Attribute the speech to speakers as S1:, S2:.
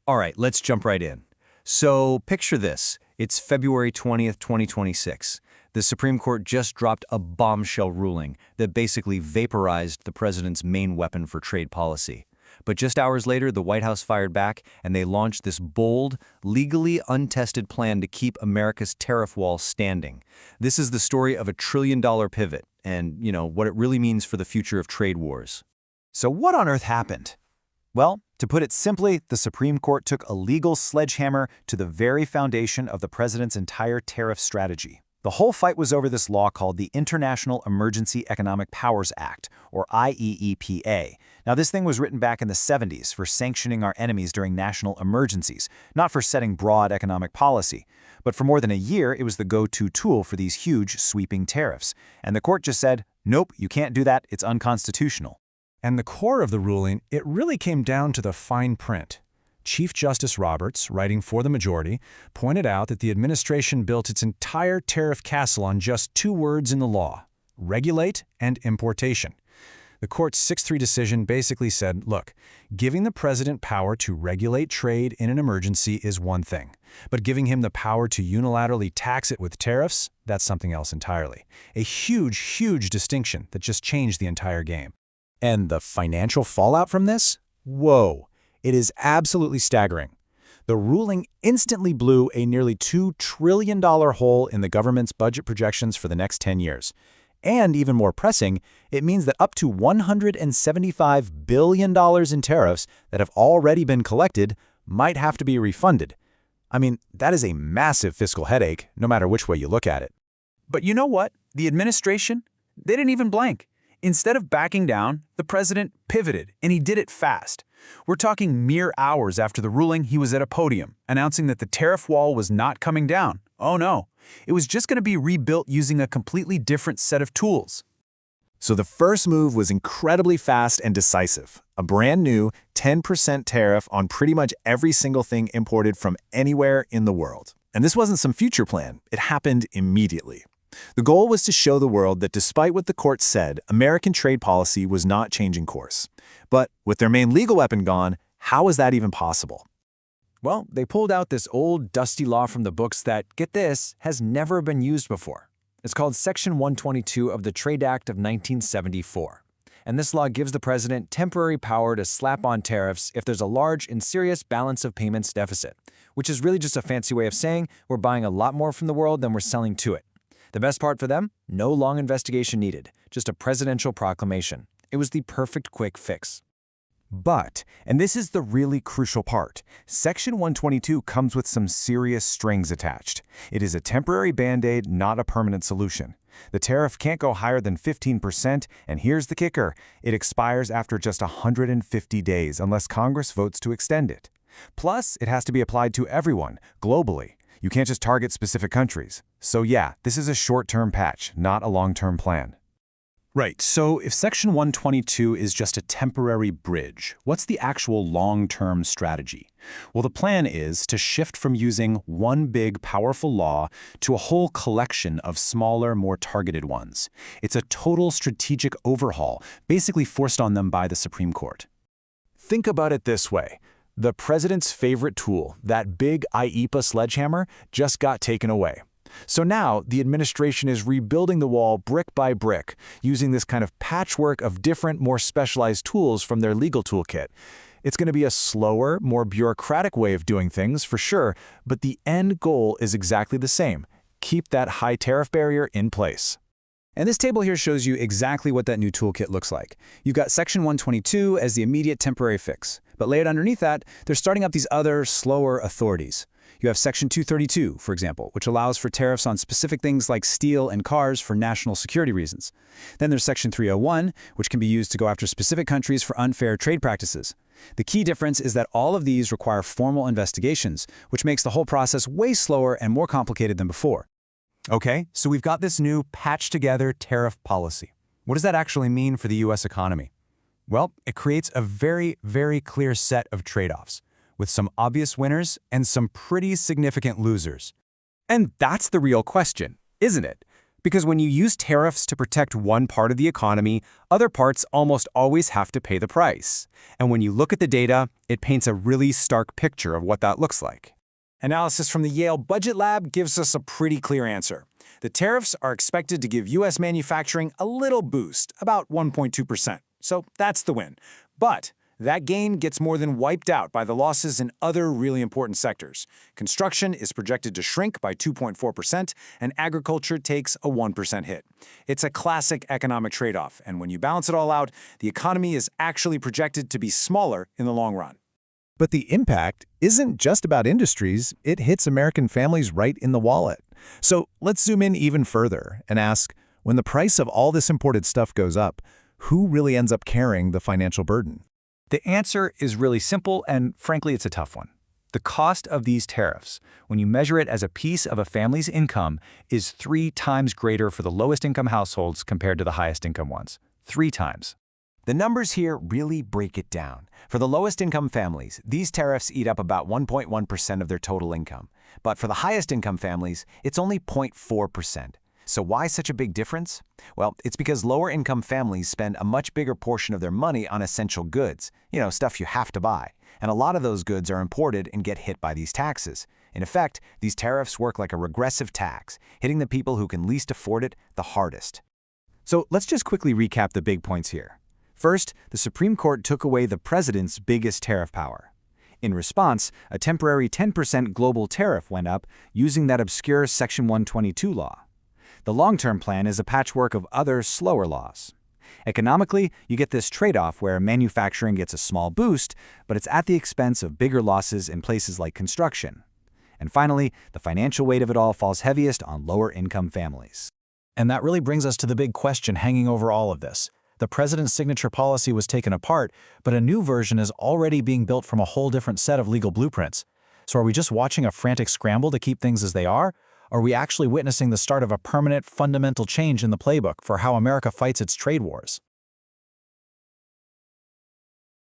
S1: All right, let's jump right in. So picture this. It's February 20th, 2026. The Supreme Court just dropped a bombshell ruling that basically vaporized the president's main weapon for trade policy. But just hours later, the White House fired back, and they launched this bold, legally untested plan to keep America's tariff wall standing. This is the story of a trillion-dollar pivot and, what it really means for the future of trade wars.
S2: So what on earth happened? Well, to put it simply, the Supreme Court took a legal sledgehammer to the very foundation of the president's entire tariff strategy. The whole fight was over this law called the International Emergency Economic Powers Act, or IEEPA. Now, this thing was written back in the 70s for sanctioning our enemies during national emergencies, not for setting broad economic policy. But for more than a year, it was the go-to tool for these huge, sweeping tariffs. And the court just said, nope, you can't do that, it's unconstitutional.
S3: And the core of the ruling, it really came down to the fine print. Chief Justice Roberts, writing for the majority, pointed out that the administration built its entire tariff castle on just two words in the law: regulate and importation. The court's 6-3 decision basically said, look, giving the president power to regulate trade in an emergency is one thing, but giving him the power to unilaterally tax it with tariffs, that's something else entirely. A huge, huge distinction that just changed the entire game.
S2: And the financial fallout from this? Whoa, it is absolutely staggering. The ruling instantly blew a nearly $2 trillion hole in the government's budget projections for the next 10 years. And even more pressing, it means that up to $175 billion in tariffs that have already been collected might have to be refunded. I mean, that is a massive fiscal headache, no matter which way you look at it.
S4: But you know what? The administration, they didn't even blink. Instead of backing down, the president pivoted, and he did it fast. We're talking mere hours after the ruling, he was at a podium, announcing that the tariff wall was not coming down. Oh no, it was just going to be rebuilt using a completely different set of tools.
S2: So the first move was incredibly fast and decisive. A brand new 10% tariff on pretty much every single thing imported from anywhere in the world. And this wasn't some future plan, it happened immediately. The goal was to show the world that despite what the court said, American trade policy was not changing course. But with their main legal weapon gone, how is that even possible?
S1: Well, they pulled out this old, dusty law from the books that, get this, has never been used before. It's called Section 122 of the Trade Act of 1974. And this law gives the president temporary power to slap on tariffs if there's a large and serious balance of payments deficit, which is really just a fancy way of saying we're buying a lot more from the world than we're selling to it. The best part for them? No long investigation needed, just a presidential proclamation. It was the perfect quick fix.
S2: But, and this is the really crucial part, Section 122 comes with some serious strings attached. It is a temporary band-aid, not a permanent solution. The tariff can't go higher than 15%, and here's the kicker. It expires after just 150 days unless Congress votes to extend it. Plus, it has to be applied to everyone, globally. You can't just target specific countries. So yeah, this is a short-term patch, not a long-term plan.
S3: Right, so if Section 122 is just a temporary bridge, what's the actual long-term strategy? Well, the plan is to shift from using one big, powerful law to a whole collection of smaller, more targeted ones. It's a total strategic overhaul, basically forced on them by the Supreme Court.
S2: Think about it this way. The president's favorite tool, that big IEEPA sledgehammer, just got taken away. So now the administration is rebuilding the wall brick by brick, using this kind of patchwork of different, more specialized tools from their legal toolkit. It's going to be a slower, more bureaucratic way of doing things, for sure, but the end goal is exactly the same: keep that high tariff barrier in place.
S4: And this table here shows you exactly what that new toolkit looks like. You've got Section 122 as the immediate temporary fix. But layered underneath that, they're starting up these other, slower authorities. You have Section 232, for example, which allows for tariffs on specific things like steel and cars for national security reasons. Then there's Section 301, which can be used to go after specific countries for unfair trade practices. The key difference is that all of these require formal investigations, which makes the whole process way slower and more complicated than before.
S1: Okay, so we've got this new patched-together tariff policy. What does that actually mean for the U.S. economy? Well, it creates a very, very clear set of trade-offs, with some obvious winners and some pretty significant losers. And that's the real question, isn't it?
S5: Because when you use tariffs to protect one part of the economy, other parts almost always have to pay the price. And when you look at the data, it paints a really stark picture of what that looks like.
S3: Analysis from the Yale Budget Lab gives us a pretty clear answer. The tariffs are expected to give U.S. manufacturing a little boost, about 1.2%. So that's the win. But that gain gets more than wiped out by the losses in other really important sectors. Construction is projected to shrink by 2.4%, and agriculture takes a 1% hit. It's a classic economic trade-off, and when you balance it all out, the economy is actually projected to be smaller in the long run.
S2: But the impact isn't just about industries, it hits American families right in the wallet. So let's zoom in even further and ask, when the price of all this imported stuff goes up, who really ends up carrying the financial burden?
S1: The answer is really simple, and frankly, it's a tough one. The cost of these tariffs, when you measure it as a piece of a family's income, is 3 times greater for the lowest income households compared to the highest income ones. 3 times.
S5: The numbers here really break it down. For the lowest income families, these tariffs eat up about 1.1% of their total income. But for the highest income families, it's only 0.4%. So why such a big difference? Well, it's because lower income families spend a much bigger portion of their money on essential goods, stuff you have to buy. And a lot of those goods are imported and get hit by these taxes. In effect, these tariffs work like a regressive tax, hitting the people who can least afford it the hardest. So let's just quickly recap the big points here. First, the Supreme Court took away the president's biggest tariff power. In response, a temporary 10% global tariff went up using that obscure Section 122 law. The long-term plan is a patchwork of other, slower laws. Economically, you get this trade-off where manufacturing gets a small boost, but it's at the expense of bigger losses in places like construction. And finally, the financial weight of it all falls heaviest on lower-income families.
S3: And that really brings us to the big question hanging over all of this. The president's signature policy was taken apart, but a new version is already being built from a whole different set of legal blueprints. So are we just watching a frantic scramble to keep things as they are? Or are we actually witnessing the start of a permanent, fundamental change in the playbook for how America fights its trade wars?